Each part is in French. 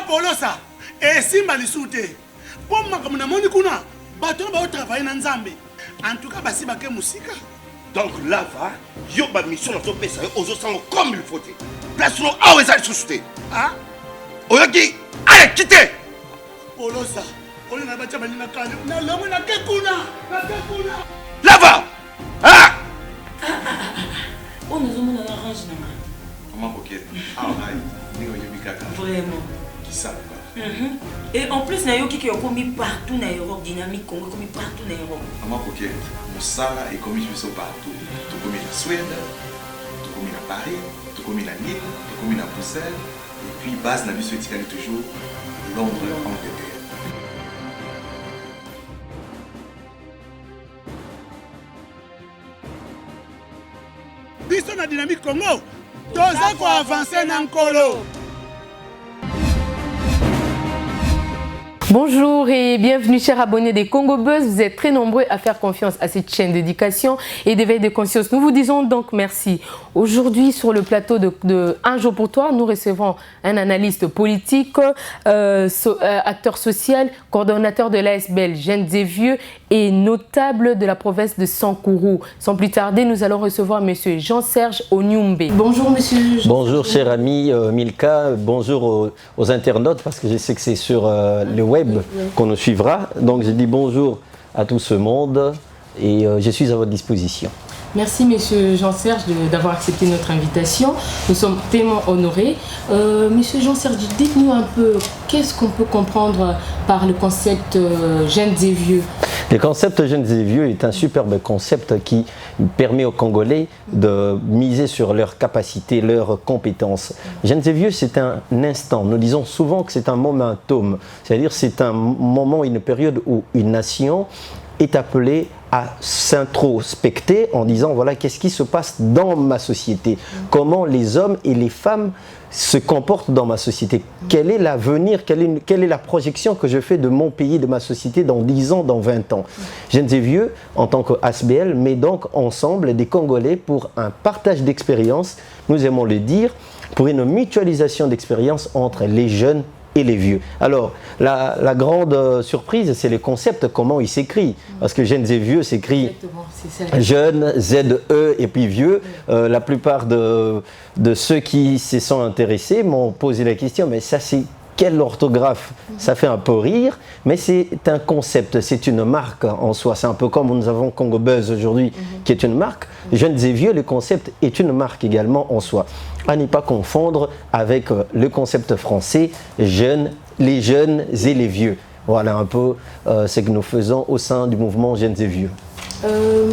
Polosa, et Simba Lissoute. Pour moi, comme on a kuna, bateau va travailler dans Zambé. En tout cas, si baké musique. Donc là, va, yo ba mission dans ton pays, aux autres comme il faut. Place nous à où est-ce souté. Ah? Oyaki, allez, quittez. Polosa, on a battu na kane. Na lomo na kekuna. Là va. Ah! On nous a mis dans l'orange. Comment coquette? Ah, vraiment. Qui ça? Et en plus, il y a qui ont commis partout dans l'Europe, dynamique Congo, commis partout dans l'Europe. Comment coquette? Moussala est commis partout. Tout commis en Suède, tout commis à Paris, tout commis à Lille, tout commis à Bruxelles. Et puis, base n'a vu ce toujours Londres, Angleterre. Biso na dynamique Congo. Toza ko avancer na nkolo. Bonjour et bienvenue chers abonnés des Congo Buzz. Vous êtes très nombreux à faire confiance à cette chaîne d'éducation et d'éveil de conscience. Nous vous disons donc merci. Aujourd'hui sur le plateau de Un jour pour toi, nous recevons un analyste politique, acteur social, coordonnateur de l'ASBL Jeunes et Vieux et notable de la province de Sankourou. Sans plus tarder, nous allons recevoir monsieur Jean-Serge Onyumbe. Bonjour monsieur. Bonjour cher ami Milka, bonjour aux internautes parce que je sais que c'est sur le web qu'on nous suivra. Donc je dis bonjour à tout ce monde et je suis à votre disposition. Merci monsieur Jean-Serge d'avoir accepté notre invitation. Nous sommes tellement honorés. Monsieur Jean-Serge, dites-nous un peu, qu'est-ce qu'on peut comprendre par le concept Jeunes et Vieux? Le concept Jeunes et Vieux est un superbe concept qui permet aux Congolais de miser sur leurs capacités, leurs compétences. Jeunes et Vieux, c'est un instant. Nous disons souvent que c'est un momentum, c'est-à-dire c'est un moment, une période où une nation est appelée à s'introspecter en disant voilà qu'est-ce qui se passe dans ma société, comment les hommes et les femmes se comportent dans ma société, quel est l'avenir, quelle est la projection que je fais de mon pays, de ma société dans 10 ans, dans 20 ans. Jeunes et Vieux, en tant qu'ASBL, met donc ensemble des Congolais pour un partage d'expériences, nous aimons le dire, pour une mutualisation d'expériences entre les jeunes et les vieux. Alors, la grande surprise, c'est le concept, comment il s'écrit. Parce que Jeunes et Vieux s'écrit jeune, Z-E et puis vieux. La plupart de ceux qui s'y sont intéressés m'ont posé la question, mais ça c'est quelle orthographe? Ça fait un peu rire, mais c'est un concept, c'est une marque en soi. C'est un peu comme nous avons Congo Buzz aujourd'hui, qui est une marque. Jeunes et Vieux, le concept est une marque également en soi. À ne pas confondre avec le concept français, jeunes, les jeunes et les vieux. Voilà un peu ce que nous faisons au sein du mouvement Jeunes et Vieux.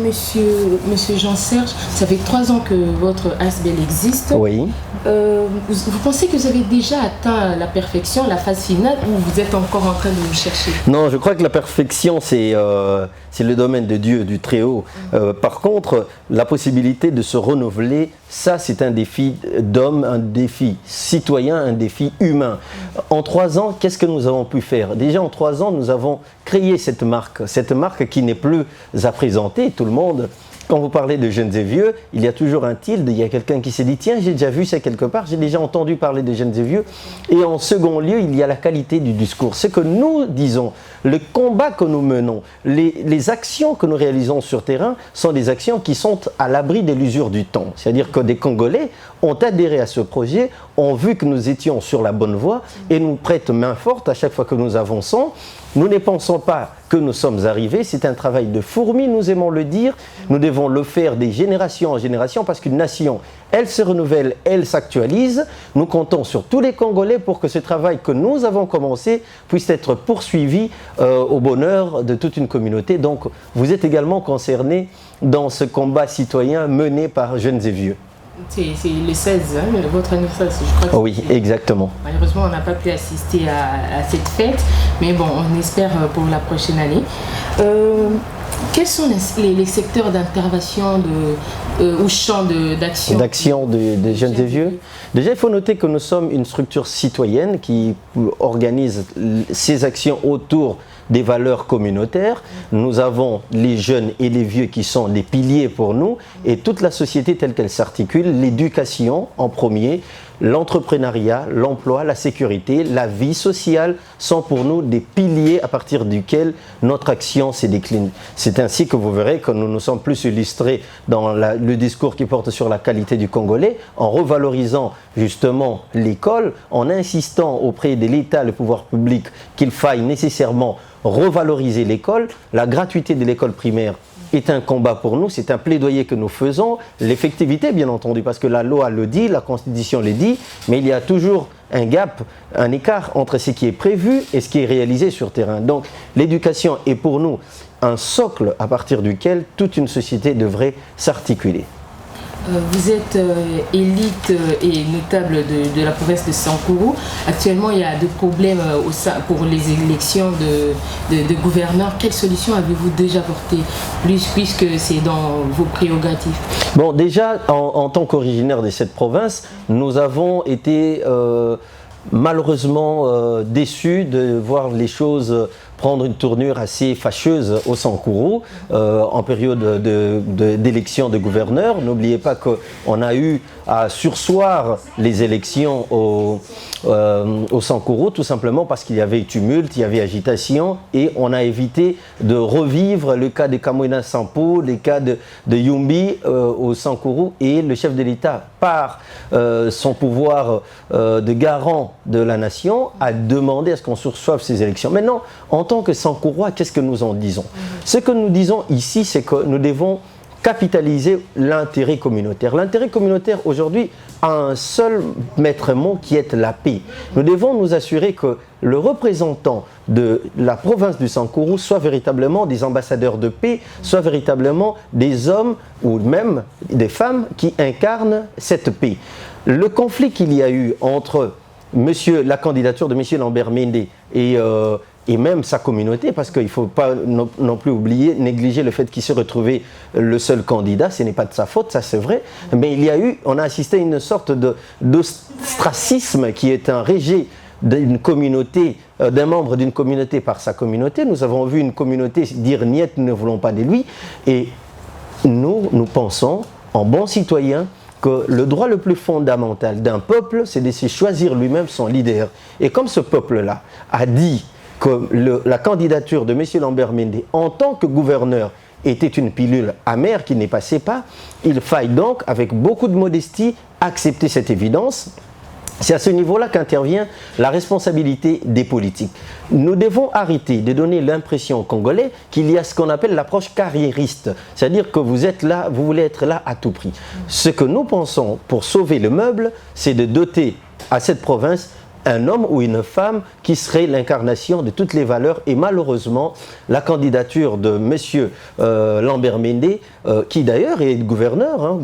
Monsieur Jean-Serge, ça fait 3 ans que votre ASBL existe. Oui. Vous pensez que vous avez déjà atteint la perfection, la phase finale, ou vous êtes encore en train de vous chercher? Non, je crois que la perfection, c'est le domaine de Dieu, du Très-Haut. Par contre, la possibilité de se renouveler, ça c'est un défi d'homme, un défi citoyen, un défi humain. En 3 ans, qu'est-ce que nous avons pu faire? Déjà en 3 ans, nous avons créé cette marque qui n'est plus à présenter, tout le monde. Quand vous parlez de Jeunes et Vieux, il y a toujours un tilde, il y a quelqu'un qui s'est dit tiens, j'ai déjà vu ça quelque part, j'ai déjà entendu parler de Jeunes et Vieux. Et en second lieu, il y a la qualité du discours. Ce que nous disons, le combat que nous menons, les actions que nous réalisons sur terrain sont des actions qui sont à l'abri de l'usure du temps. C'est-à-dire que des Congolais ont adhéré à ce projet, ont vu que nous étions sur la bonne voie et nous prêtent main forte à chaque fois que nous avançons. Nous ne pensons pas que nous sommes arrivés, c'est un travail de fourmi, nous aimons le dire. Nous devons le faire des générations en génération parce qu'une nation, elle se renouvelle, elle s'actualise. Nous comptons sur tous les Congolais pour que ce travail que nous avons commencé puisse être poursuivi au bonheur de toute une communauté. Donc vous êtes également concernés dans ce combat citoyen mené par Jeunes et Vieux. C'est le 16, hein, votre anniversaire, je crois. Oui, exactement. Malheureusement, on n'a pas pu assister à cette fête, mais bon, on espère pour la prochaine année. Quels sont les secteurs d'intervention ou champs d'action de Jeunes et Vieux? Déjà, il faut noter que nous sommes une structure citoyenne qui organise ses actions autour des valeurs communautaires. Nous avons les jeunes et les vieux qui sont des piliers pour nous et toute la société telle qu'elle s'articule, l'éducation en premier, l'entrepreneuriat, l'emploi, la sécurité, la vie sociale sont pour nous des piliers à partir duquel notre action se décline. C'est ainsi que vous verrez que nous nous sommes plus illustrés dans le discours qui porte sur la qualité du Congolais, en revalorisant justement l'école, en insistant auprès de l'État, le pouvoir public, qu'il faille nécessairement revaloriser l'école. La gratuité de l'école primaire est un combat pour nous, c'est un plaidoyer que nous faisons. L'effectivité, bien entendu, parce que la loi le dit, la Constitution le dit, mais il y a toujours un gap, un écart entre ce qui est prévu et ce qui est réalisé sur terrain. Donc l'éducation est pour nous un socle à partir duquel toute une société devrait s'articuler. Vous êtes élite et notable de la province de Sankuru. Actuellement, il y a des problèmes pour les élections de gouverneurs. Quelles solutions avez-vous déjà portées, puisque c'est dans vos prérogatives? Bon, déjà, en tant qu'originaire de cette province, nous avons été malheureusement déçus de voir les choses prendre une tournure assez fâcheuse au Sankuru en période d'élection de gouverneurs. N'oubliez pas qu'on a eu à surseoir les élections au Sankuru, tout simplement parce qu'il y avait tumulte, il y avait agitation, et on a évité de revivre le cas de Kamwina Sampo, le cas de Yumbi au Sankuru, et le chef de l'État, par son pouvoir de garant de la nation, a demandé à ce qu'on sursoive ces élections. Maintenant, en tant que Sankourois, qu'est-ce que nous en disons? Ce que nous disons ici, c'est que nous devons capitaliser l'intérêt communautaire. L'intérêt communautaire aujourd'hui a un seul maître mot qui est la paix. Nous devons nous assurer que le représentant de la province du Sankuru soit véritablement des ambassadeurs de paix, soit véritablement des hommes ou même des femmes qui incarnent cette paix. Le conflit qu'il y a eu entre la candidature de M. Lambert Mende et même sa communauté, parce qu'il ne faut pas non plus négliger le fait qu'il s'est retrouvé le seul candidat, ce n'est pas de sa faute, ça c'est vrai, mais on a assisté à une sorte d'ostracisme qui est un rejet d'une communauté, d'un membre d'une communauté par sa communauté. Nous avons vu une communauté dire « niet, nous ne voulons pas de lui », et nous pensons, en bons citoyens, que le droit le plus fondamental d'un peuple, c'est de se choisir lui-même son leader. Et comme ce peuple-là a dit que la candidature de M. Lambert Mende en tant que gouverneur était une pilule amère qui ne passait pas, il faille donc, avec beaucoup de modestie, accepter cette évidence. C'est à ce niveau-là qu'intervient la responsabilité des politiques. Nous devons arrêter de donner l'impression aux Congolais qu'il y a ce qu'on appelle l'approche carriériste, c'est-à-dire que vous êtes là, vous voulez être là à tout prix. Ce que nous pensons pour sauver le meuble, c'est de doter à cette province un homme ou une femme qui serait l'incarnation de toutes les valeurs, et malheureusement la candidature de M. Lambert Mende, qui d'ailleurs est gouverneur,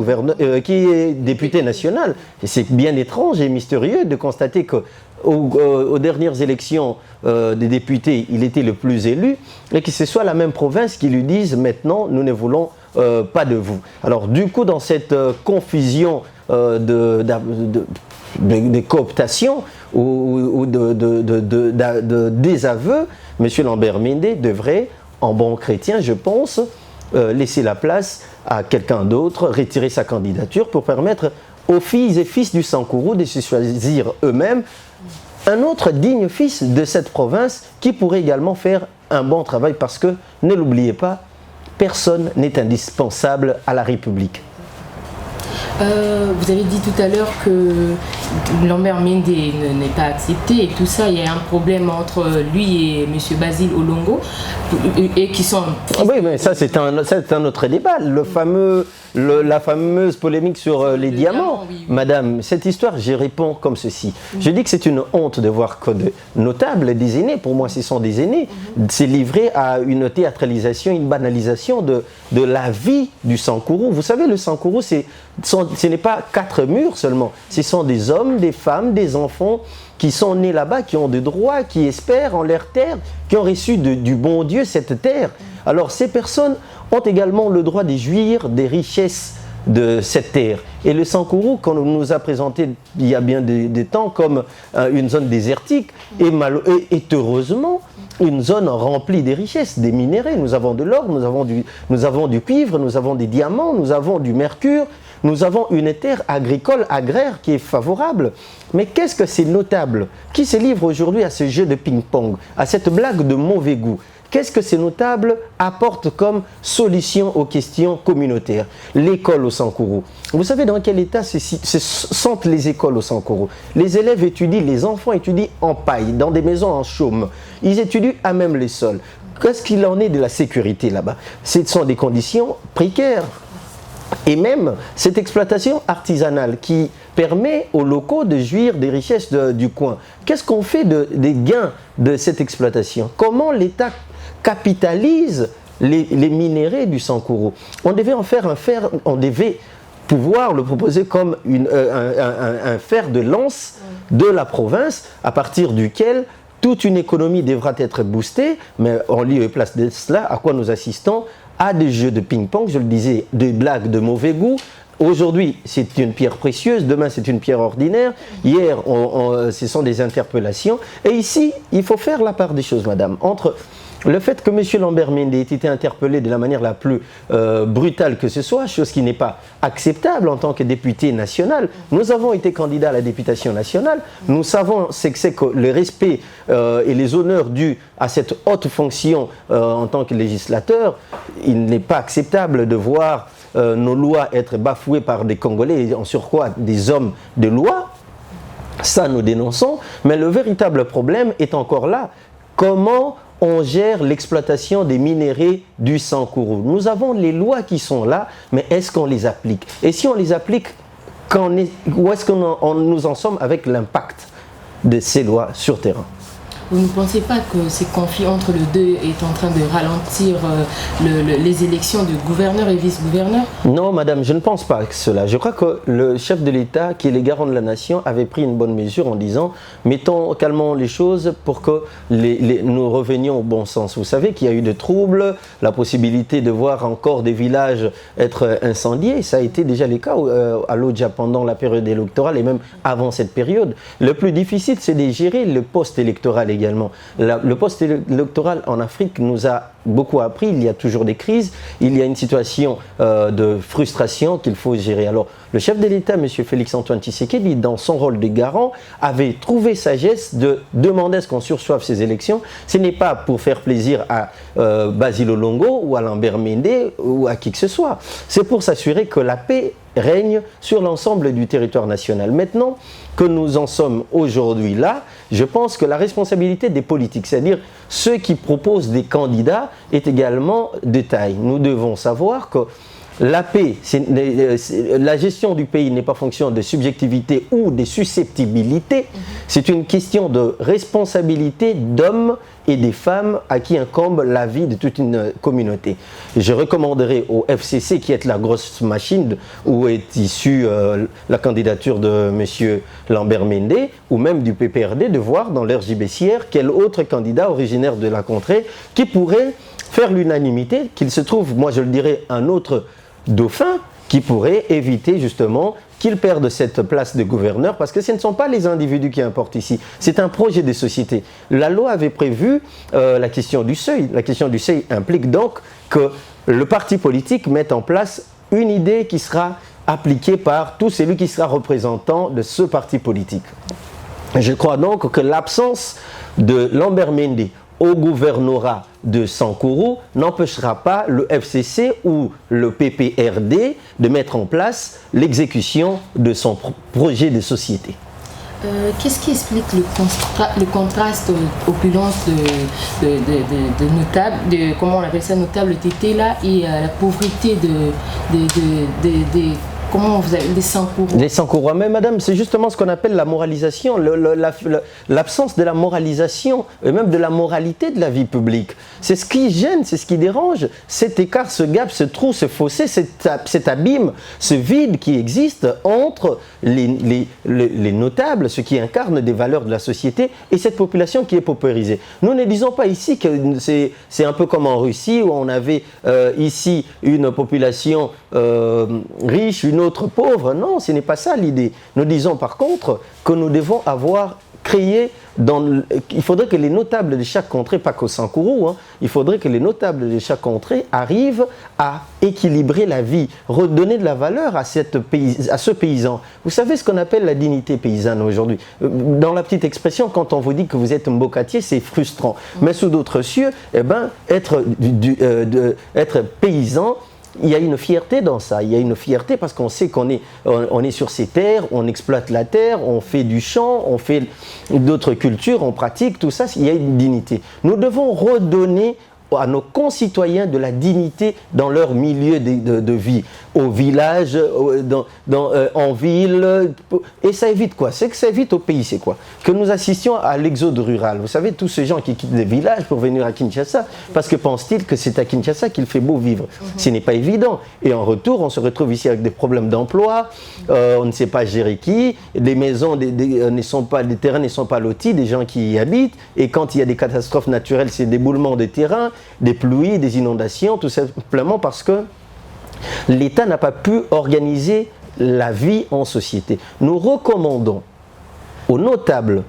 qui est député national, et c'est bien étrange et mystérieux de constater que aux dernières élections des députés, il était le plus élu, et que ce soit la même province qui lui dise maintenant nous ne voulons pas de vous. Alors du coup, dans cette confusion de cooptation ou de désaveu, M. Lambert Mende devrait, en bon chrétien, je pense, laisser la place à quelqu'un d'autre, retirer sa candidature pour permettre aux filles et fils du Sankuru de se choisir eux-mêmes un autre digne fils de cette province qui pourrait également faire un bon travail, parce que, ne l'oubliez pas, personne n'est indispensable à la République. Vous avez dit tout à l'heure que Lambert Mende n'est pas accepté et tout ça, il y a un problème entre lui et M. Basile Olongo et qui sont... Oui, mais ça c'est un autre débat, la fameuse polémique sur les diamants. Oui. Madame, cette histoire, j'y réponds comme ceci. Je dis que c'est une honte de voir que de notables, des aînés, pour moi ce sont des aînés, s'est livré à une théâtralisation, une banalisation de la vie du Sankuru. Vous savez, le Sankuru, ce n'est pas 4 murs seulement, ce sont des hommes, des femmes, des enfants qui sont nés là-bas, qui ont des droits, qui espèrent en leur terre, qui ont reçu du bon Dieu cette terre. Alors ces personnes ont également le droit de jouir des richesses de cette terre. Et le Sankourou, qu'on nous a présenté il y a bien des temps comme une zone désertique, est heureusement une zone remplie des richesses, des minéraux. Nous avons de l'or, nous avons du cuivre, nous avons des diamants, nous avons du mercure, nous avons une terre agricole, agraire qui est favorable. Mais qu'est-ce que c'est notable? Qui se livre aujourd'hui à ce jeu de ping-pong, à cette blague de mauvais goût? Qu'est-ce que ces notables apportent comme solution aux questions communautaires? L'école au Sankourou. Vous savez dans quel état se sentent les écoles au Sankourou? Les élèves étudient, les enfants étudient en paille, dans des maisons en chaume. Ils étudient à même les sols. Qu'est-ce qu'il en est de la sécurité là-bas? Ce sont des conditions précaires. Et même cette exploitation artisanale qui permet aux locaux de jouir des richesses du coin. Qu'est-ce qu'on fait des gains de cette exploitation? Comment l'État capitalise les minéraux du Sankourou? On devait en faire on devait pouvoir le proposer comme un fer de lance de la province à partir duquel toute une économie devra être boostée, mais en lieu et place de cela, à quoi nous assistons? À des jeux de ping-pong, je le disais, des blagues de mauvais goût. Aujourd'hui, c'est une pierre précieuse, demain, c'est une pierre ordinaire. Hier, ce sont des interpellations. Et ici, il faut faire la part des choses, madame, entre le fait que M. Lambert Mende ait été interpellé de la manière la plus brutale que ce soit, chose qui n'est pas acceptable en tant que député national. Nous avons été candidats à la députation nationale. Nous savons ce que c'est que le respect et les honneurs dus à cette haute fonction en tant que législateur. Il n'est pas acceptable de voir nos lois être bafouées par des Congolais et en surcroît des hommes de loi. Ça, nous dénonçons. Mais le véritable problème est encore là. Comment on gère l'exploitation des minéraux du Sankourou? Nous avons les lois qui sont là, mais est-ce qu'on les applique? Et si on les applique, où est-ce que nous en sommes avec l'impact de ces lois sur terrain? Vous ne pensez pas que ces conflits entre les deux est en train de ralentir les élections de gouverneurs et vice-gouverneurs? Non, madame, je ne pense pas que cela. Je crois que le chef de l'État, qui est le garant de la nation, avait pris une bonne mesure en disant « calmons les choses pour que nous revenions au bon sens ». Vous savez qu'il y a eu des troubles, la possibilité de voir encore des villages être incendiés. Ça a été déjà le cas à Lodja pendant la période électorale et même avant cette période. Le plus difficile, c'est de gérer le post-électoral également. Le post-électoral en Afrique nous a beaucoup appris. Il y a toujours des crises, il y a une situation de frustration qu'il faut gérer. Alors, le chef de l'État, M. Félix-Antoine Tshisekedi, dans son rôle de garant, avait trouvé sagesse de demander à ce qu'on sursoive ces élections. Ce n'est pas pour faire plaisir à Basil Olongo ou à Lambert Mende ou à qui que ce soit. C'est pour s'assurer que la paix règne sur l'ensemble du territoire national. Maintenant que nous en sommes aujourd'hui là, je pense que la responsabilité des politiques, c'est-à-dire ceux qui proposent des candidats, est également de taille. Nous devons savoir que la paix, la gestion du pays n'est pas fonction de subjectivité ou de susceptibilité, c'est une question de responsabilité d'hommes et des femmes à qui incombe la vie de toute une communauté. Je recommanderais au FCC, qui est la grosse machine où est issue la candidature de M. Lambert Mende, ou même du PPRD, de voir dans leur gibecière quel autre candidat originaire de la contrée qui pourrait faire l'unanimité, qu'il se trouve, moi je le dirais, un autre dauphin qui pourrait éviter justement qu'il perde cette place de gouverneur, parce que ce ne sont pas les individus qui importent ici, c'est un projet de société. La loi avait prévu la question du seuil. La question du seuil implique donc que le parti politique mette en place une idée qui sera appliquée par tout celui qui sera représentant de ce parti politique. Je crois donc que l'absence de Lambert Mende au gouvernorat de Sankourou n'empêchera pas le FCC ou le PPRD de mettre en place l'exécution de son projet de société. Qu'est-ce qui explique le contraste opulence de notables, comment on appelle ça, notables tétés là, et la pauvreté des Comment vous avez des Sankourou? Les Sankourou, mais madame, c'est justement ce qu'on appelle la moralisation, l'absence de la moralisation et même de la moralité de la vie publique. C'est ce qui gêne, c'est ce qui dérange. Cet écart, ce gap, ce trou, ce fossé, cet abîme, ce vide qui existe entre les notables, ceux qui incarnent des valeurs de la société, et cette population qui est paupérisée. Nous ne disons pas ici que c'est un peu comme en Russie où on avait ici une population riche, une autre pauvre. Non, ce n'est pas ça l'idée. Nous disons par contre que nous devons avoir créé, il faudrait que les notables de chaque contrée, pas qu'au Sankourou, hein, il faudrait que les notables de chaque contrée arrivent à équilibrer la vie, redonner de la valeur à ce paysan. Vous savez ce qu'on appelle la dignité paysanne aujourd'hui. Dans la petite expression, quand on vous dit que vous êtes un mbokatier, c'est frustrant. Mais sous d'autres cieux, eh ben, être paysan, il y a une fierté dans ça, il y a une fierté parce qu'on sait qu'on est sur ces terres, on exploite la terre, on fait du champ, on fait d'autres cultures, on pratique, tout ça, il y a une dignité. Nous devons redonner à nos concitoyens de la dignité dans leur milieu de vie, au village, en ville. Et ça évite quoi? C'est que ça évite au pays, c'est quoi? Que nous assistions à l'exode rural. Vous savez, tous ces gens qui quittent les villages pour venir à Kinshasa, parce que pensent-ils que c'est à Kinshasa qu'il fait beau vivre? Ce n'est pas évident. Et en retour, on se retrouve ici avec des problèmes d'emploi, on ne sait pas gérer qui, les maisons les terrains ne sont pas lotis, des gens qui y habitent, et quand il y a des catastrophes naturelles, c'est des éboulements de terrain, des pluies, des inondations, tout simplement parce que l'État n'a pas pu organiser la vie en société. Nous recommandons aux notables,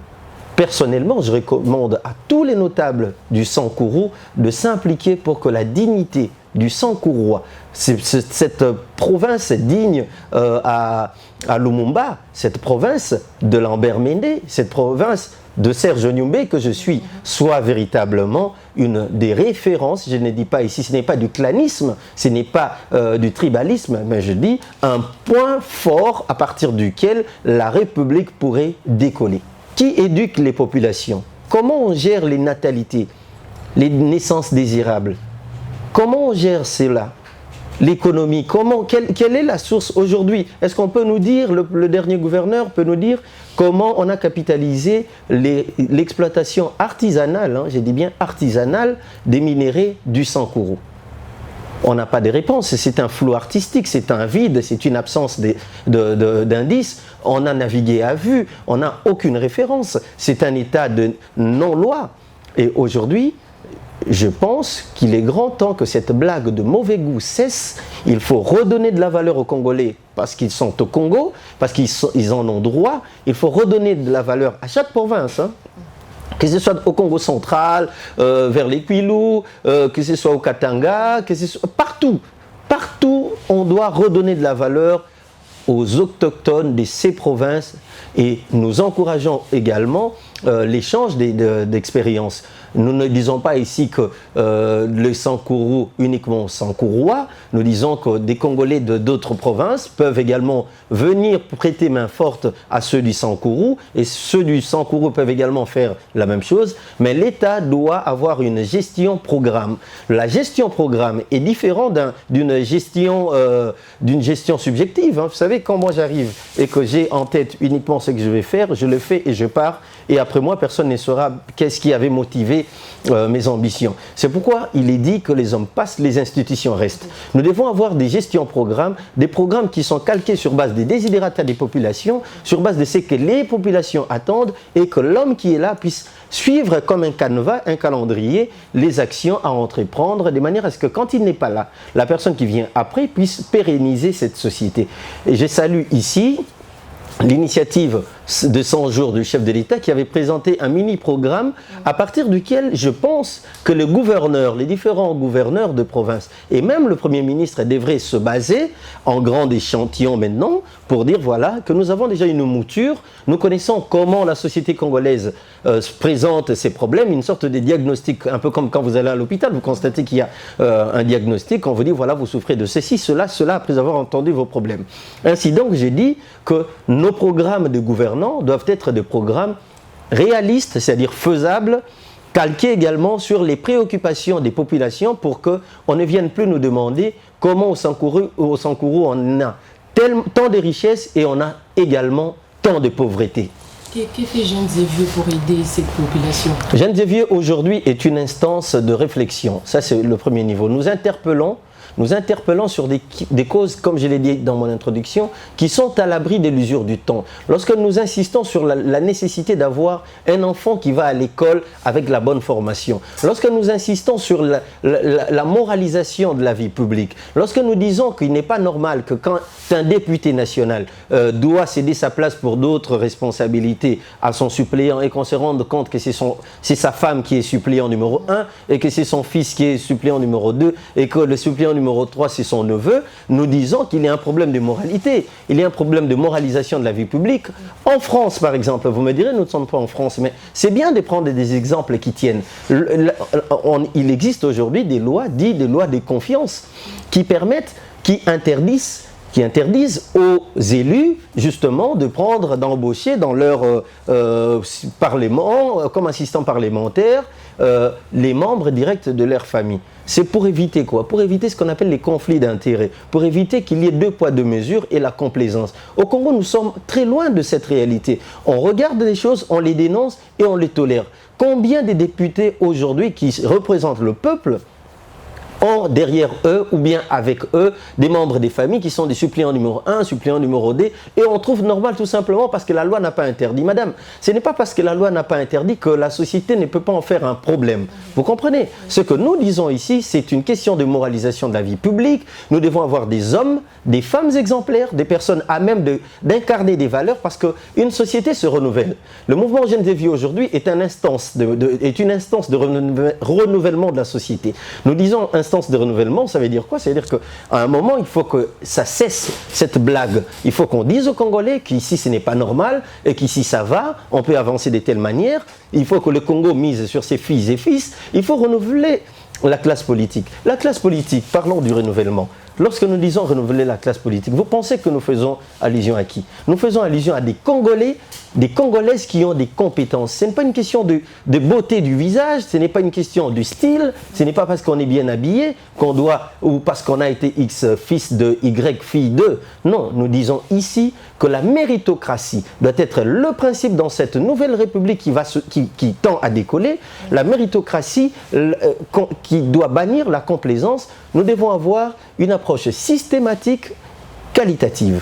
personnellement, je recommande à tous les notables du Sankourou de s'impliquer pour que la dignité du Sankouroua, cette province digne à Lumumba, cette province de Lambert Mende, cette province de Serge Nyumbé que je suis, soit véritablement une des références, je ne dis pas ici, ce n'est pas du clanisme, ce n'est pas du tribalisme, mais je dis un point fort à partir duquel la République pourrait décoller. Qui éduque les populations? Comment on gère les natalités, les naissances désirables? Comment on gère cela? L'économie, quelle est la source aujourd'hui? Est-ce qu'on peut nous dire, le dernier gouverneur peut nous dire comment on a capitalisé l'exploitation artisanale, hein, j'ai dit bien artisanale, des minéraux du Sankourou? On n'a pas de réponse, c'est un flou artistique, c'est un vide, c'est une absence d'indices. On a navigué à vue, on n'a aucune référence, c'est un état de non-loi. Et aujourd'hui, je pense qu'il est grand temps que cette blague de mauvais goût cesse. Il faut redonner de la valeur aux Congolais parce qu'ils sont au Congo, parce qu'ils en ont droit. Il faut redonner de la valeur à chaque province, hein. Que ce soit au Congo central, vers les Kwilu, que ce soit au Katanga, que ce soit partout. Partout, on doit redonner de la valeur aux autochtones de ces provinces et nous encourageons également l'échange d'expériences. Nous ne disons pas ici que le Sankourou uniquement Sankouroua, nous disons que des Congolais d'autres provinces peuvent également venir prêter main forte à ceux du Sankourou et ceux du Sankourou peuvent également faire la même chose, mais l'État doit avoir une gestion programme. La gestion programme est différente d'une gestion subjective, hein. Vous savez, quand moi j'arrive et que j'ai en tête uniquement ce que je vais faire, je le fais et je pars et après moi personne ne saura qu'est-ce qui avait motivé mes ambitions. C'est pourquoi il est dit que les hommes passent, les institutions restent. Nous devons avoir des gestions programmes, des programmes qui sont calqués sur base des desiderata des populations, sur base de ce que les populations attendent et que l'homme qui est là puisse suivre comme un canevas, un calendrier, les actions à entreprendre de manière à ce que quand il n'est pas là, la personne qui vient après puisse pérenniser cette société. Et je salue ici l'initiative de 100 jours du chef de l'État qui avait présenté un mini-programme à partir duquel je pense que le gouverneur, les différents gouverneurs de province et même le Premier ministre devraient se baser en grand échantillon maintenant pour dire voilà que nous avons déjà une mouture, nous connaissons comment la société congolaise présente ses problèmes, une sorte de diagnostic, un peu comme quand vous allez à l'hôpital, vous constatez qu'il y a un diagnostic, on vous dit voilà vous souffrez de ceci, cela, après avoir entendu vos problèmes. Ainsi donc j'ai dit que nos programmes de gouvernement doivent être des programmes réalistes, c'est-à-dire faisables, calqués également sur les préoccupations des populations pour qu'on ne vienne plus nous demander comment au Sankourou on a tant de richesses et on a également tant de pauvreté. Que fait Jeunes et Vieux pour aider cette population? Jeunes et Vieux aujourd'hui est une instance de réflexion. Ça, c'est le premier niveau. Nous interpellons sur des causes, comme je l'ai dit dans mon introduction, qui sont à l'abri de l'usure du temps. Lorsque nous insistons sur la nécessité d'avoir un enfant qui va à l'école avec la bonne formation, lorsque nous insistons sur la moralisation de la vie publique, lorsque nous disons qu'il n'est pas normal que quand un député national doit céder sa place pour d'autres responsabilités à son suppléant et qu'on se rende compte que c'est sa femme qui est suppléant numéro 1 et que c'est son fils qui est suppléant numéro 2 et que le suppléant numéro 3 c'est son neveu, nous disons qu'il y a un problème de moralité, il y a un problème de moralisation de la vie publique. En France par exemple, vous me direz nous ne sommes pas en France, mais c'est bien de prendre des exemples qui tiennent. Il existe aujourd'hui des lois dites des lois de confiance qui interdisent aux élus justement d'embaucher dans leur parlement, comme assistant parlementaire, les membres directs de leur famille. C'est pour éviter quoi? Pour éviter ce qu'on appelle les conflits d'intérêts, pour éviter qu'il y ait 2 poids 2 mesures et la complaisance. Au Congo, nous sommes très loin de cette réalité. On regarde les choses, on les dénonce et on les tolère. Combien de députés aujourd'hui qui représentent le peuple ont derrière eux ou bien avec eux des membres des familles qui sont des suppléants numéro 1, suppléants numéro 2 et on trouve normal tout simplement parce que la loi n'a pas interdit. Madame, ce n'est pas parce que la loi n'a pas interdit que la société ne peut pas en faire un problème. Vous comprenez? Ce que nous disons ici, c'est une question de moralisation de la vie publique. Nous devons avoir des hommes, des femmes exemplaires, des personnes à même d'incarner des valeurs parce qu'une société se renouvelle. Le mouvement Jeunes et Vieux aujourd'hui est une instance de renouvellement de la société. Nous disons instance de renouvellement, ça veut dire quoi? Ça veut dire qu'à un moment, il faut que ça cesse cette blague. Il faut qu'on dise aux Congolais qu'ici, ce n'est pas normal et qu'ici, ça va, on peut avancer de telle manière. Il faut que le Congo mise sur ses filles et fils. Il faut renouveler la classe politique. La classe politique, parlons du renouvellement. Lorsque nous disons renouveler la classe politique, vous pensez que nous faisons allusion à qui? Nous faisons allusion à des Congolais, des Congolaises qui ont des compétences. Ce n'est pas une question de beauté du visage, ce n'est pas une question du style, ce n'est pas parce qu'on est bien habillé qu'on doit, ou parce qu'on a été X fils de Y fille de. Non, nous disons ici que la méritocratie doit être le principe dans cette nouvelle république qui tend à décoller. La méritocratie qui doit bannir la complaisance. Nous devons avoir une approche systématique, qualitative.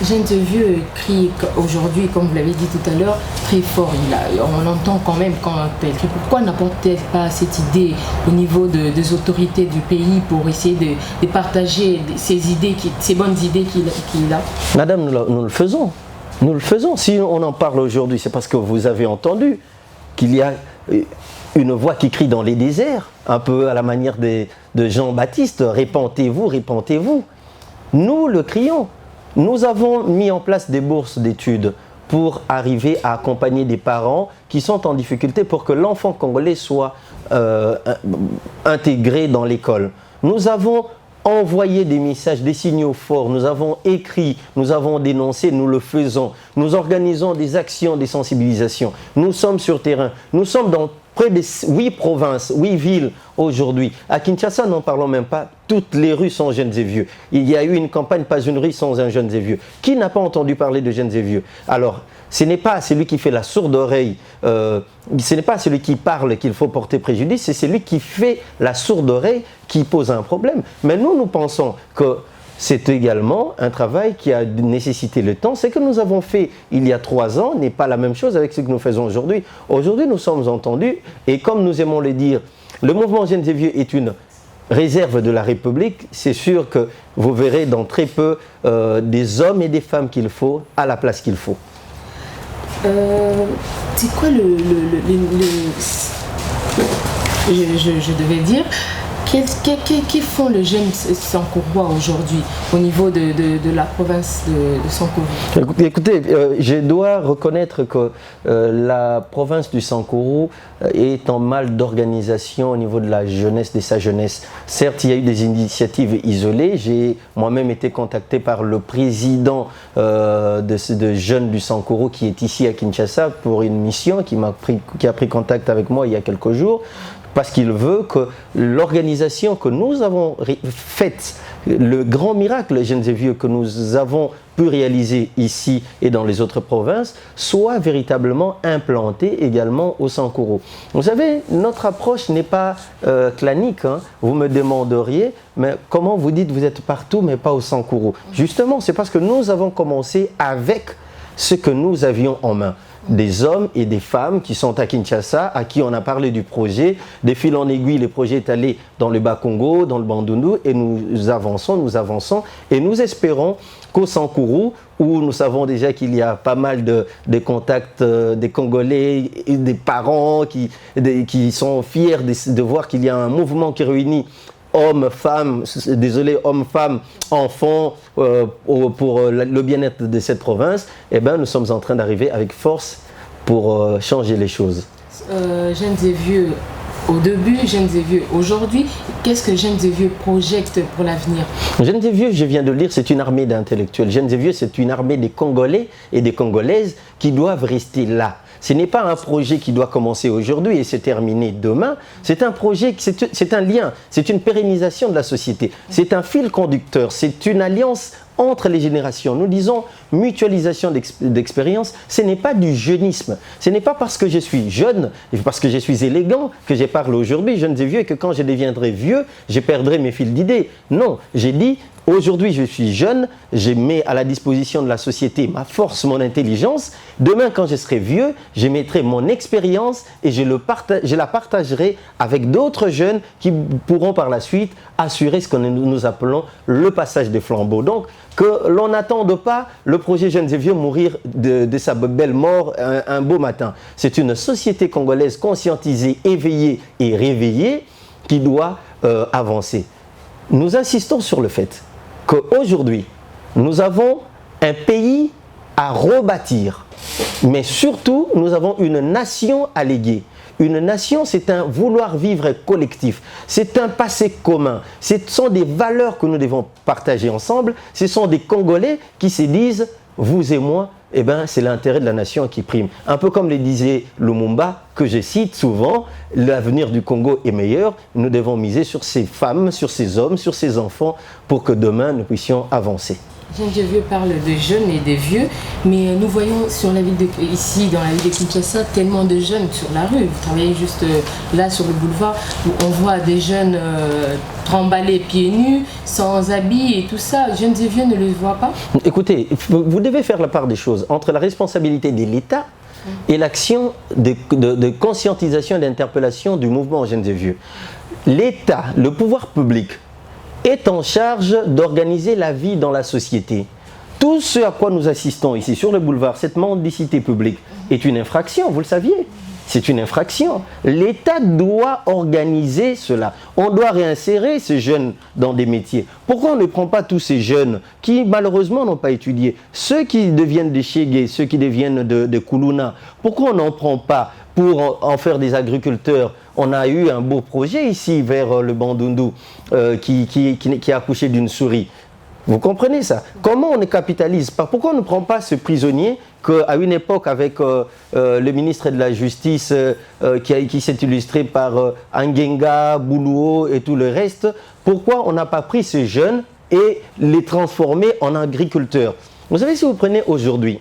Jeunes et Vieux crie aujourd'hui, comme vous l'avez dit tout à l'heure, très fort. On l'entend quand même quand elle crie. Pourquoi n'apporte-t-elle pas cette idée au niveau des autorités du pays pour essayer de partager ces idées, ces bonnes idées qu'il a? Madame, nous le faisons. Nous le faisons. Si on en parle aujourd'hui, c'est parce que vous avez entendu qu'il y a une voix qui crie dans les déserts, un peu à la manière de Jean-Baptiste, répentez-vous, répentez-vous. Nous le crions. Nous avons mis en place des bourses d'études pour arriver à accompagner des parents qui sont en difficulté pour que l'enfant congolais soit intégré dans l'école. Nous avons envoyé des messages, des signaux forts, nous avons écrit, nous avons dénoncé, nous le faisons. Nous organisons des actions de sensibilisation. Nous sommes sur terrain. Nous sommes dans près de 8 provinces, 8 villes aujourd'hui. À Kinshasa, n'en parlons même pas, toutes les rues sont Jeunes et Vieux. Il y a eu une campagne, pas une rue sans un Jeunes et Vieux. Qui n'a pas entendu parler de Jeunes et Vieux? Alors, ce n'est pas celui qui fait la sourde oreille, ce n'est pas celui qui parle qu'il faut porter préjudice, c'est celui qui fait la sourde oreille qui pose un problème. Mais nous pensons que c'est également un travail qui a nécessité le temps. Ce que nous avons fait il y a 3 ans n'est pas la même chose avec ce que nous faisons aujourd'hui. Aujourd'hui, nous sommes entendus et comme nous aimons le dire, le mouvement Jeunes et Vieux est une réserve de la République. C'est sûr que vous verrez dans très peu des hommes et des femmes qu'il faut à la place qu'il faut. C'est quoi je devais dire, qui font les jeunes Sankorois aujourd'hui au niveau de la province de Sankoro? Écoutez, je dois reconnaître que la province du Sankoro est en mal d'organisation au niveau de la jeunesse, de sa jeunesse. Certes, il y a eu des initiatives isolées. J'ai moi-même été contacté par le président de jeunes du Sankoro qui est ici à Kinshasa pour une mission qui a pris contact avec moi il y a quelques jours parce qu'il veut que l'organisation que nous avons faite, le grand miracle Jeunes et Vieux que nous avons pu réaliser ici et dans les autres provinces, soit véritablement implanté également au Sankourou. Vous savez, notre approche n'est pas clanique. Hein. Vous me demanderiez, mais comment vous dites vous êtes partout mais pas au Sankourou? Justement, c'est parce que nous avons commencé avec ce que nous avions en main. Des hommes et des femmes qui sont à Kinshasa, à qui on a parlé du projet. De fil en aiguille, le projet est allé dans le Bas-Congo, dans le Bandundu, et nous avançons, et nous espérons qu'au Sankourou, où nous savons déjà qu'il y a pas mal de contacts des Congolais, et des parents qui sont fiers de voir qu'il y a un mouvement qui réunit hommes, femmes, enfants, pour le bien-être de cette province, eh bien, nous sommes en train d'arriver avec force pour changer les choses. Jeunes et Vieux au début, Jeunes et Vieux aujourd'hui, qu'est-ce que Jeunes et Vieux projette pour l'avenir? Jeunes et Vieux, je viens de le dire, c'est une armée d'intellectuels. Jeunes et Vieux, c'est une armée des Congolais et des Congolaises qui doivent rester là. Ce n'est pas un projet qui doit commencer aujourd'hui et se terminer demain. C'est un projet, c'est un lien, c'est une pérennisation de la société. C'est un fil conducteur, c'est une alliance entre les générations. Nous disons mutualisation d'expérience, ce n'est pas du jeunisme. Ce n'est pas parce que je suis jeune, parce que je suis élégant, que je parle aujourd'hui, Jeunes et Vieux, et que quand je deviendrai vieux, je perdrai mes fils d'idées. Non, j'ai dit, aujourd'hui je suis jeune, je mets à la disposition de la société ma force, mon intelligence. Demain, quand je serai vieux, je mettrai mon expérience et je la partagerai avec d'autres jeunes qui pourront par la suite assurer ce que nous appelons le passage des flambeaux. Donc, que l'on n'attende pas le projet Jeunes et Vieux mourir de sa belle mort un beau matin. C'est une société congolaise conscientisée, éveillée et réveillée qui doit avancer. Nous insistons sur le fait qu'aujourd'hui, nous avons un pays à rebâtir, mais surtout, nous avons une nation à léguer. Une nation, c'est un vouloir vivre collectif, c'est un passé commun, ce sont des valeurs que nous devons partager ensemble, ce sont des Congolais qui se disent, vous et moi, eh ben, c'est l'intérêt de la nation qui prime. Un peu comme le disait Lumumba, que je cite souvent, l'avenir du Congo est meilleur, nous devons miser sur ces femmes, sur ces hommes, sur ces enfants, pour que demain nous puissions avancer. Jeunes et Vieux parle de jeunes et des vieux, mais nous voyons sur la ville ici, dans la ville de Kinshasa, tellement de jeunes sur la rue. Vous travaillez juste là sur le boulevard où on voit des jeunes tremballés pieds nus, sans habits et tout ça. Jeunes et Vieux ne le voient pas? Écoutez, vous devez faire la part des choses entre la responsabilité de l'État et l'action de conscientisation et d'interpellation du mouvement Jeunes et Vieux. L'État, le pouvoir public, est en charge d'organiser la vie dans la société. Tout ce à quoi nous assistons ici sur le boulevard, cette mendicité publique, est une infraction, vous le saviez. C'est une infraction. L'État doit organiser cela. On doit réinsérer ces jeunes dans des métiers. Pourquoi on ne prend pas tous ces jeunes qui malheureusement n'ont pas étudié, ceux qui deviennent des Chégué, ceux qui deviennent de Koulouna, pourquoi on n'en prend pas pour en faire des agriculteurs? On a eu un beau projet ici vers le Bandundu qui a accouché d'une souris. Vous comprenez ça? Comment on ne capitalise pas? Pourquoi on ne prend pas ce prisonnier qu'à une époque avec le ministre de la Justice qui s'est illustré par Angenga, Boulouo et tout le reste, pourquoi on n'a pas pris ces jeunes et les transformer en agriculteurs? Vous savez, si vous prenez aujourd'hui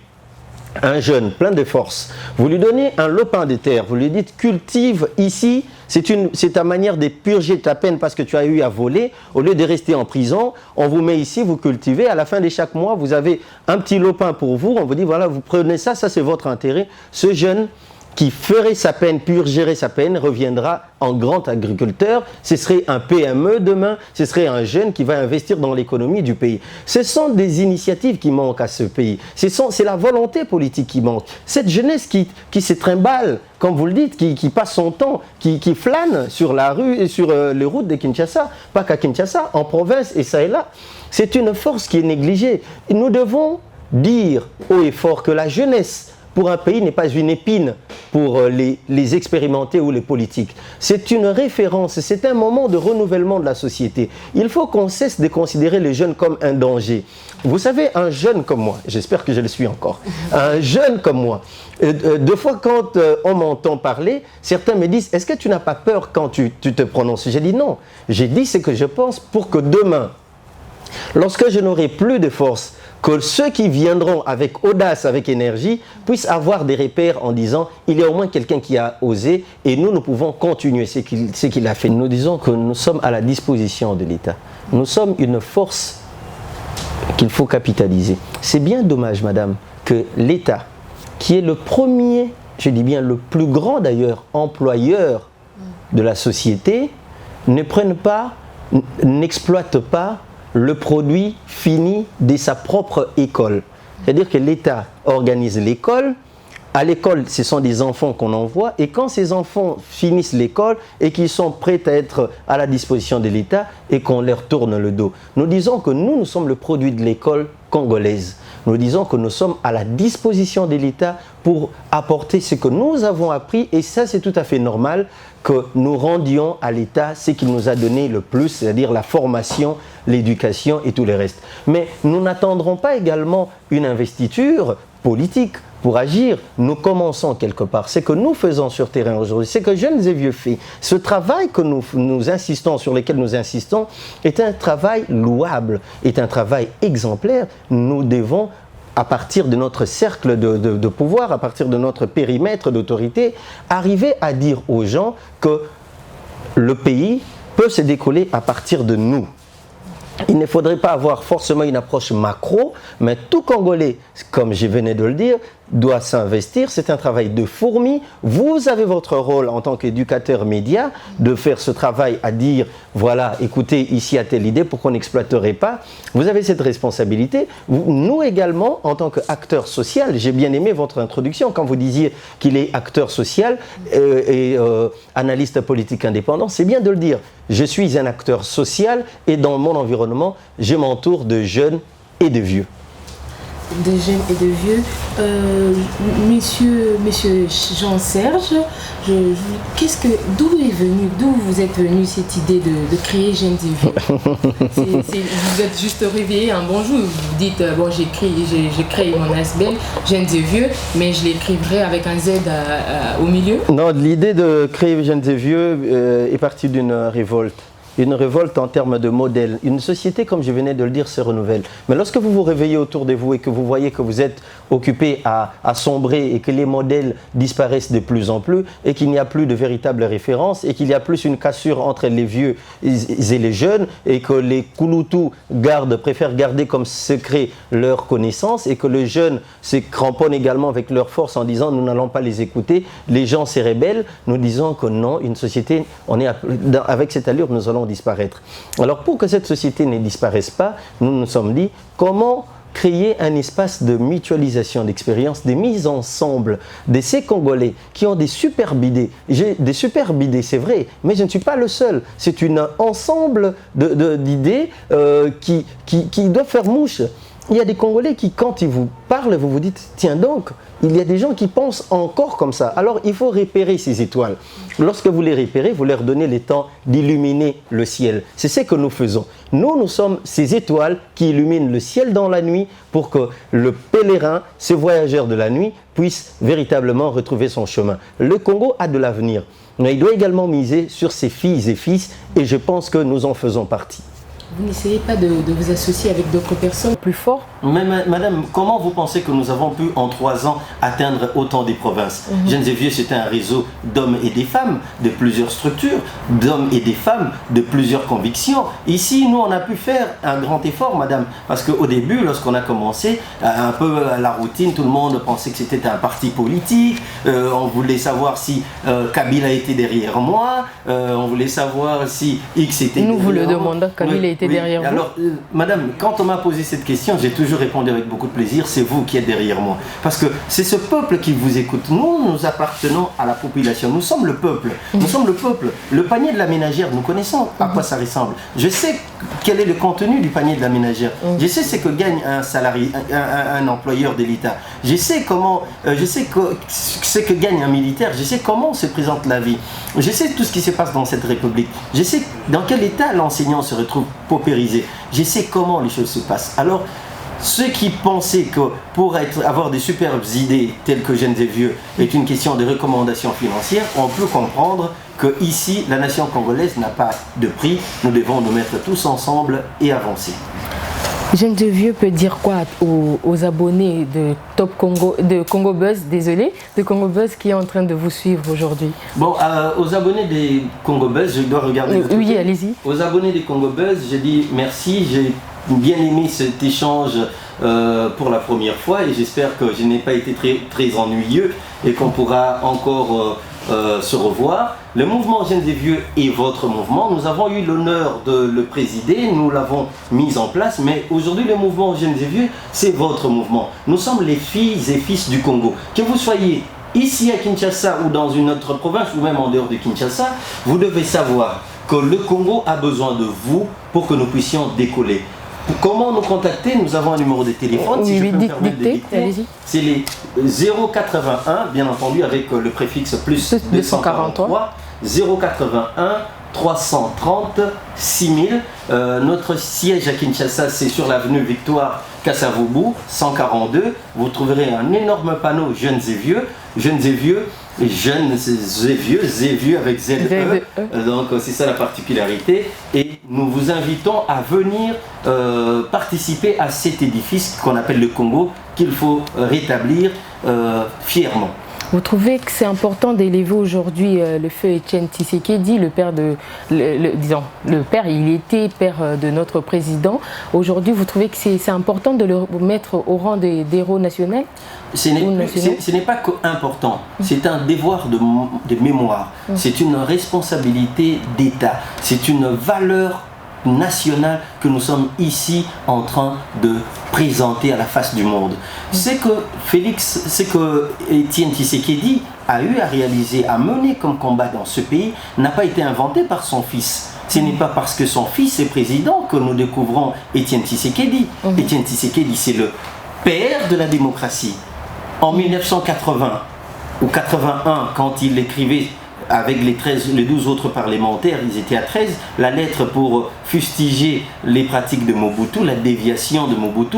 un jeune plein de force, vous lui donnez un lopin de terre, vous lui dites cultive ici, c'est ta manière de purger ta peine parce que tu as eu à voler, au lieu de rester en prison, on vous met ici, vous cultivez, à la fin de chaque mois, vous avez un petit lopin pour vous, on vous dit voilà, vous prenez ça, ça c'est votre intérêt. Ce jeune qui ferait sa peine, purgerait sa peine, reviendra en grand agriculteur. Ce serait un PME demain, ce serait un jeune qui va investir dans l'économie du pays. Ce sont des initiatives qui manquent à ce pays. C'est la volonté politique qui manque. Cette jeunesse qui se trimballe, comme vous le dites, qui passe son temps, qui flâne sur la rue et sur les routes de Kinshasa, pas qu'à Kinshasa, en province et ça et là. C'est une force qui est négligée. Et nous devons dire haut et fort que la jeunesse, pour un pays n'est pas une épine pour les expérimentés ou les politiques. C'est une référence, c'est un moment de renouvellement de la société. Il faut qu'on cesse de considérer les jeunes comme un danger. Vous savez, un jeune comme moi, j'espère que je le suis encore, un jeune comme moi, deux fois quand on m'entend parler, certains me disent, est-ce que tu n'as pas peur quand tu te prononces? J'ai dit non, j'ai dit ce que je pense pour que demain, lorsque je n'aurai plus de force, que ceux qui viendront avec audace, avec énergie, puissent avoir des repères en disant il y a au moins quelqu'un qui a osé et nous pouvons continuer ce qu'il a fait. Nous disons que nous sommes à la disposition de l'État. Nous sommes une force qu'il faut capitaliser. C'est bien dommage, madame, que l'État, qui est le premier, je dis bien le plus grand d'ailleurs, employeur de la société, ne prenne pas, n'exploite pas le produit fini de sa propre école. C'est-à-dire que l'État organise l'école. À l'école, ce sont des enfants qu'on envoie. Et quand ces enfants finissent l'école et qu'ils sont prêts à être à la disposition de l'État et qu'on leur tourne le dos, nous disons que nous sommes le produit de l'école congolaise. Nous disons que nous sommes à la disposition de l'État pour apporter ce que nous avons appris. Et ça, c'est tout à fait normal que nous rendions à l'État ce qu'il nous a donné le plus, c'est-à-dire la formation, l'éducation et tout le reste. Mais nous n'attendrons pas également une investiture politique pour agir. Nous commençons quelque part. Ce que nous faisons sur terrain aujourd'hui, ce que Jeunes et Vieux fait, ce travail que nous insistons, sur lequel nous insistons, est un travail louable, est un travail exemplaire. Nous devons, à partir de notre cercle de pouvoir, à partir de notre périmètre d'autorité, arriver à dire aux gens que le pays peut se décoller à partir de nous. Il ne faudrait pas avoir forcément une approche macro, mais tout Congolais, comme je venais de le dire, doit s'investir. C'est un travail de fourmi. Vous avez votre rôle en tant qu'éducateur média de faire ce travail à dire, voilà, écoutez, ici à telle idée, pourquoi on n'exploiterait pas. Vous avez cette responsabilité. Nous également, en tant qu'acteur social, j'ai bien aimé votre introduction quand vous disiez qu'il est acteur social et analyste politique indépendant. C'est bien de le dire. Je suis un acteur social et dans mon environnement, je m'entoure de jeunes et de vieux. De jeunes et de vieux. Monsieur Jean-Serge, d'où vous êtes venu cette idée de créer Jeunes et Vieux? Vous êtes juste réveillé un bon jour, vous dites, bon, j'ai créé mon ASBL, Jeunes et Vieux, mais je l'écrirai avec un Z au milieu? Non, l'idée de créer Jeunes et Vieux est partie d'une révolte. Une révolte en termes de modèle. Une société, comme je venais de le dire, se renouvelle. Mais lorsque vous vous réveillez autour de vous et que vous voyez que vous êtes occupé à sombrer et que les modèles disparaissent de plus en plus et qu'il n'y a plus de véritable référence et qu'il y a plus une cassure entre les vieux et les jeunes et que les Kouloutou préfèrent garder comme secret leur connaissance et que les jeunes se cramponnent également avec leur force en disant nous n'allons pas les écouter, les gens se rebellent, nous disons que non, une société, avec cette allure, nous allons disparaître. Alors pour que cette société ne disparaisse pas, nous nous sommes dit comment créer un espace de mutualisation d'expériences, de mise ensemble de ces Congolais qui ont des superbes idées. J'ai des superbes idées, c'est vrai, mais je ne suis pas le seul. C'est un ensemble d'idées qui doivent faire mouche. Il y a des Congolais qui, quand ils vous parlent, vous vous dites, tiens donc, il y a des gens qui pensent encore comme ça. Alors, il faut repérer ces étoiles. Lorsque vous les repérez, vous leur donnez le temps d'illuminer le ciel. C'est ce que nous faisons. Nous sommes ces étoiles qui illuminent le ciel dans la nuit pour que le pèlerin, ce voyageur de la nuit, puisse véritablement retrouver son chemin. Le Congo a de l'avenir, mais il doit également miser sur ses filles et fils, et je pense que nous en faisons partie. Vous n'essayez pas de vous associer avec d'autres personnes plus fortes? Mais madame, comment vous pensez que nous avons pu en 3 ans atteindre autant des provinces? Jeunes et Vieux, c'était un réseau d'hommes et des femmes de plusieurs structures, d'hommes et des femmes de plusieurs convictions. Ici, nous, on a pu faire un grand effort, madame, parce qu'au début, lorsqu'on a commencé, un peu à la routine, tout le monde pensait que c'était un parti politique, on voulait savoir si Kabila était derrière moi, on voulait savoir si X était derrière moi. Nous vous le demandons, Kabila était derrière vous. Alors, madame, quand on m'a posé cette question, j'ai toujours répondu avec beaucoup de plaisir, c'est vous qui êtes derrière moi. Parce que c'est ce peuple qui vous écoute. Nous appartenons à la population. Nous sommes le peuple. Nous sommes le peuple. Le panier de la ménagère, nous connaissons à quoi ça ressemble. Je sais quel est le contenu du panier de la ménagère. Je sais ce que gagne un salarié, un employeur de l'État. Je sais ce que gagne un militaire. Je sais comment se présente la vie. Je sais tout ce qui se passe dans cette République. Je sais dans quel état l'enseignant se retrouve paupérisé. Je sais comment les choses se passent. Alors, ceux qui pensaient que pour avoir des superbes idées telles que Jeunes et Vieux est une question de recommandations financières, on peut comprendre que ici, la nation congolaise n'a pas de prix. Nous devons nous mettre tous ensemble et avancer. Jeunes et Vieux peut dire quoi aux abonnés de Top Congo, de Congo Buzz, désolé, de Congo Buzz qui est en train de vous suivre aujourd'hui? Bon, aux abonnés des Congo Buzz, je dois regarder. Oui, allez-y. Aux abonnés des Congo Buzz, je dis merci. J'ai bien aimé cet échange pour la première fois et j'espère que je n'ai pas été très ennuyeux et qu'on pourra encore se revoir. Le mouvement Jeunes et Vieux est votre mouvement. Nous avons eu l'honneur de le présider, nous l'avons mis en place, mais aujourd'hui le mouvement Jeunes et Vieux, c'est votre mouvement. Nous sommes les filles et fils du Congo. Que vous soyez ici à Kinshasa ou dans une autre province ou même en dehors de Kinshasa, vous devez savoir que le Congo a besoin de vous pour que nous puissions décoller. Comment nous contacter? Nous avons un numéro de téléphone, si je peux me permettre de dicter. C'est les 081, bien entendu avec le préfixe plus 243, 081 330 6000. Notre siège à Kinshasa, c'est sur l'avenue Victoire Kassavubu, 142. Vous trouverez un énorme panneau Jeunes et Vieux. Jeunes et Vieux, jeunes et vieux, vieux avec ZE. Donc c'est ça la particularité. Et nous vous invitons à venir participer à cet édifice qu'on appelle le Congo, qu'il faut rétablir fièrement. Vous trouvez que c'est important d'élever aujourd'hui le feu Étienne Tshisekedi, le père de, le père, il était père de notre président. Aujourd'hui, vous trouvez que c'est important de le mettre au rang des héros nationaux? Ce n'est pas qu'important, c'est un devoir de mémoire, c'est une responsabilité d'État, c'est une valeur nationale que nous sommes ici en train de présenter à la face du monde. C'est que Étienne Tshisekedi a eu à réaliser, à mener comme combat dans ce pays, n'a pas été inventé par son fils. Ce n'est pas parce que son fils est président que nous découvrons Étienne Tshisekedi. Étienne Tshisekedi, c'est le père de la démocratie. En 1980 ou 81, quand il écrivait avec les 12 autres parlementaires, ils étaient à 13, la lettre pour fustiger les pratiques de Mobutu, la déviation de Mobutu,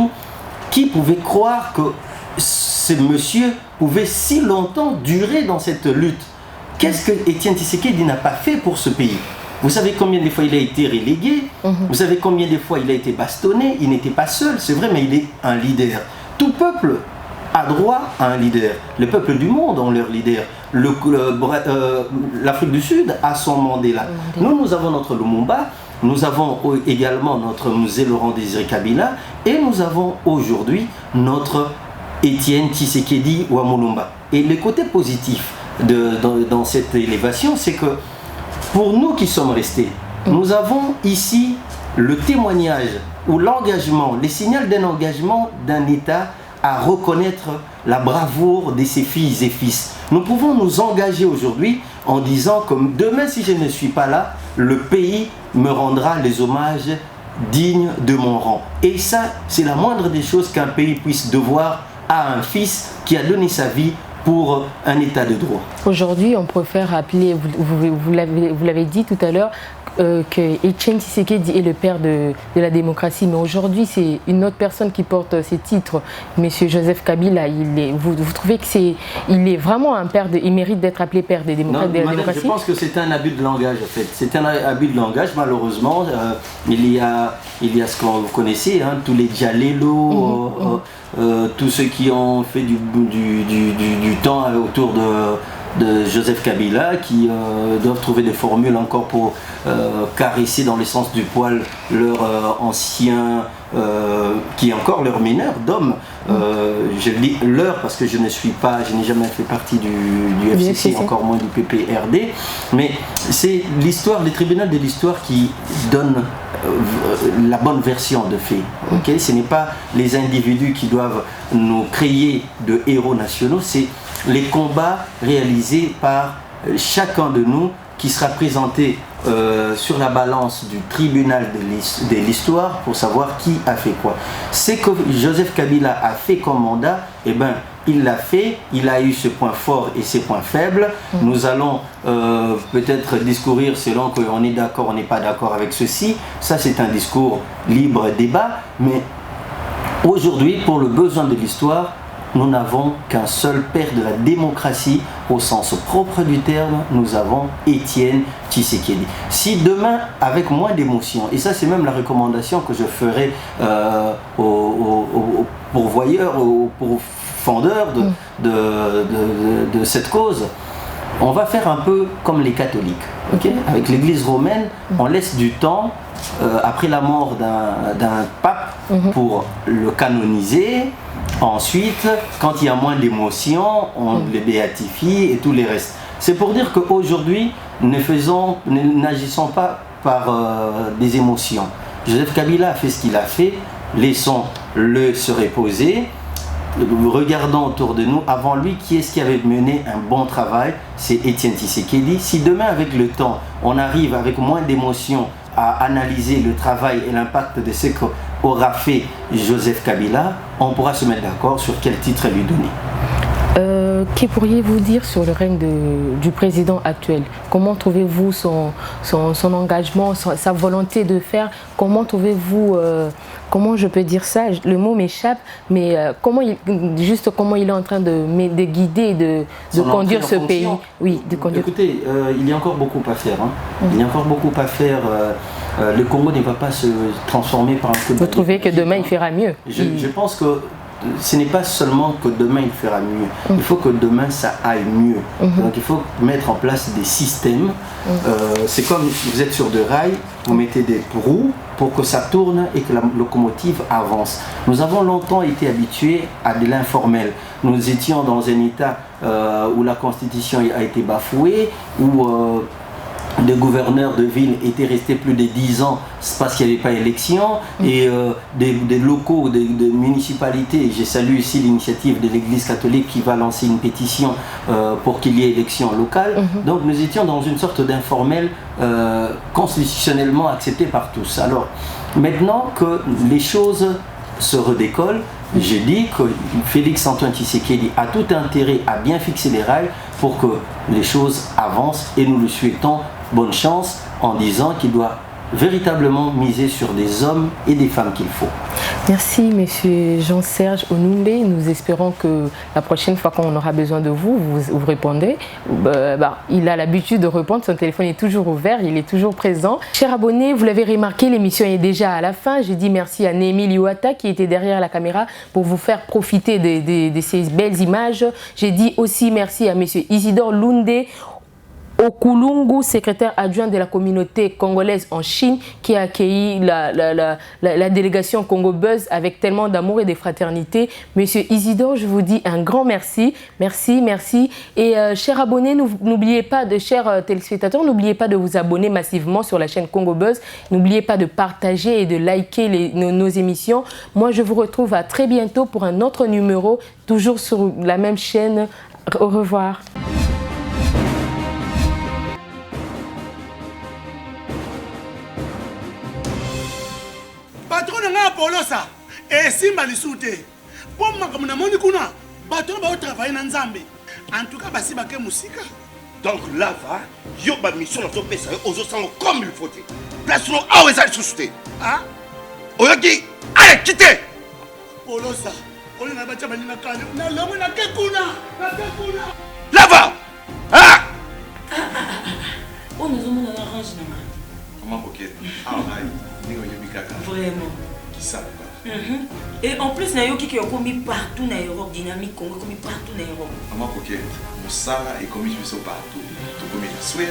qui pouvait croire que ce monsieur pouvait si longtemps durer dans cette lutte? Qu'est-ce que Étienne Tshisekedi n'a pas fait pour ce pays? Vous savez combien de fois il a été relégué? Vous savez combien de fois il a été bastonné? Il n'était pas seul, c'est vrai, mais il est un leader. Tout peuple a droit à un leader. Le peuple du monde ont leur leader. L'Afrique du Sud a son Mandela. Nous avons notre Lumumba, nous avons également notre Musée Laurent Désiré Kabila et nous avons aujourd'hui notre Étienne Tshisekedi Wamulumba. Et le côté positif dans cette élévation, c'est que pour nous qui sommes restés, nous avons ici le témoignage ou l'engagement, le signal d'un engagement d'un État à reconnaître la bravoure de ses filles et fils. Nous pouvons nous engager aujourd'hui en disant que demain, si je ne suis pas là, le pays me rendra les hommages dignes de mon rang. Et ça, c'est la moindre des choses qu'un pays puisse devoir à un fils qui a donné sa vie pour un état de droit. Aujourd'hui, on préfère rappeler, vous l'avez dit tout à l'heure, que Étienne Tshisekedi est le père de la démocratie, mais aujourd'hui c'est une autre personne qui porte ces titres, Monsieur Joseph Kabila. Vous trouvez qu'il est vraiment un père, il mérite d'être appelé père des démocrates, de la démocratie? Je pense que c'est un abus de langage en fait. C'est un abus de langage malheureusement. Il y a ce que vous connaissez, hein, tous les Djalelo, tous ceux qui ont fait du temps autour de Joseph Kabila, qui doivent trouver des formules encore pour caresser dans le sens du poil leur ancien, qui est encore leur mineur d'homme. Je dis leur parce que je n'ai jamais fait partie du FCC, encore moins du PPRD, mais c'est l'histoire, les tribunaux de l'histoire qui donnent la bonne version de fait. Okay? Ce n'est pas les individus qui doivent nous créer de héros nationaux, c'est les combats réalisés par chacun de nous qui sera présenté sur la balance du tribunal de l'histoire pour savoir qui a fait quoi. C'est que Joseph Kabila a fait comme mandat, eh ben, il l'a fait, il a eu ses points forts et ses points faibles. Nous allons peut-être discourir selon qu'on est d'accord, on n'est pas d'accord avec ceci. Ça, c'est un discours libre débat. Mais aujourd'hui, pour le besoin de l'histoire, nous n'avons qu'un seul père de la démocratie au sens propre du terme, nous avons Étienne Tshisekedi. Si demain, avec moins d'émotion, et ça c'est même la recommandation que je ferai aux pourvoyeurs, aux fondeurs de cette cause, on va faire un peu comme les catholiques. Okay? Avec l'église romaine, on laisse du temps après la mort d'un pape pour le canoniser. Ensuite, quand il y a moins d'émotion, on les béatifie et tout les restes. C'est pour dire qu'aujourd'hui, n'agissons pas par des émotions. Joseph Kabila a fait ce qu'il a fait, laissons-le se reposer. Regardons autour de nous, avant lui, qui est-ce qui avait mené un bon travail? C'est Étienne Tshisekedi. Si demain, avec le temps, on arrive avec moins d'émotion à analyser le travail et l'impact de ce qu'aura fait Joseph Kabila, on pourra se mettre d'accord sur quel titre lui donner. Que pourriez-vous dire sur le règne du président actuel? Comment trouvez-vous son engagement, sa volonté de faire? Comment trouvez-vous, comment je peux dire ça? Le mot m'échappe, mais comment il est en train de guider, de conduire ce pays? Oui, de conduire. Écoutez, il y a encore beaucoup à faire. Il y a encore beaucoup à faire. Le Congo ne va pas se transformer par un coup de... Vous trouvez que demain il fera mieux? Je pense que ce n'est pas seulement que demain il fera mieux, il faut que demain ça aille mieux. Donc il faut mettre en place des systèmes. C'est comme vous êtes sur des rails, vous mettez des roues pour que ça tourne et que la locomotive avance. Nous avons longtemps été habitués à de l'informel. Nous étions dans un état où la constitution a été bafouée, où des gouverneurs de ville étaient restés plus de 10 ans parce qu'il n'y avait pas d'élection, et des locaux, des municipalités. J'ai salué ici l'initiative de l'Église catholique qui va lancer une pétition pour qu'il y ait élection locale. Donc nous étions dans une sorte d'informel constitutionnellement accepté par tous. Alors maintenant que les choses se redécollent, je dis que Félix Antoine Tshisekedi a tout intérêt à bien fixer les rails pour que les choses avancent, et nous lui souhaitons bonne chance en disant qu'il doit véritablement miser sur des hommes et des femmes qu'il faut. Merci Monsieur Jean-Serge Onumbe. Nous espérons que la prochaine fois qu'on aura besoin de vous, vous répondez. Il a l'habitude de répondre, son téléphone est toujours ouvert, il est toujours présent. Chers abonnés, vous l'avez remarqué, l'émission est déjà à la fin. J'ai dit merci à Némi Liwata qui était derrière la caméra pour vous faire profiter de ces belles images. J'ai dit aussi merci à Monsieur Isidore Lunde Okulungu, secrétaire adjoint de la communauté congolaise en Chine, qui a accueilli la délégation Congo Buzz avec tellement d'amour et de fraternité. Monsieur Isidore, je vous dis un grand merci. Merci, merci. Et chers abonnés, n'oubliez pas, chers téléspectateurs, n'oubliez pas de vous abonner massivement sur la chaîne Congo Buzz. N'oubliez pas de partager et de liker nos émissions. Moi, je vous retrouve à très bientôt pour un autre numéro, toujours sur la même chaîne. Au revoir. Patron nga polosa esimba lisute po makambo na moni kuna bato ba travailler na nzambe en tout cas basi bake musika. Donc là va yo ba mission na to pesa ozo sango comme il faut. Place no awe za susute. Ah Oyoki allez quitter. Polosa on na bacha bani na kane na lomo na ke kuna là va. Ah On nous a mis dans l'orange. Comment coquette? Ah, vraiment. Qui ça? Et en plus, il y a qui ont commis partout dans l'Europe, dynamique, Congo, commis partout dans l'Europe. Maman coquette, Moussala est commis partout. Tu commis la Suède,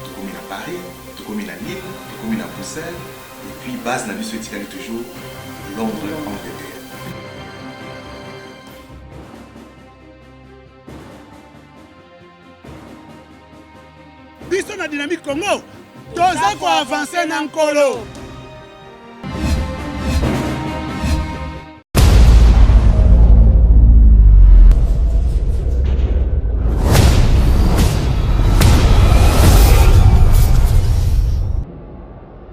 tu commis à Paris, tu commis à Lille, tu commis à Bruxelles, et puis base n'a vu ce toujours Londres, Angleterre. Biso na dynamique Congo, toza ko avancer na nkolo.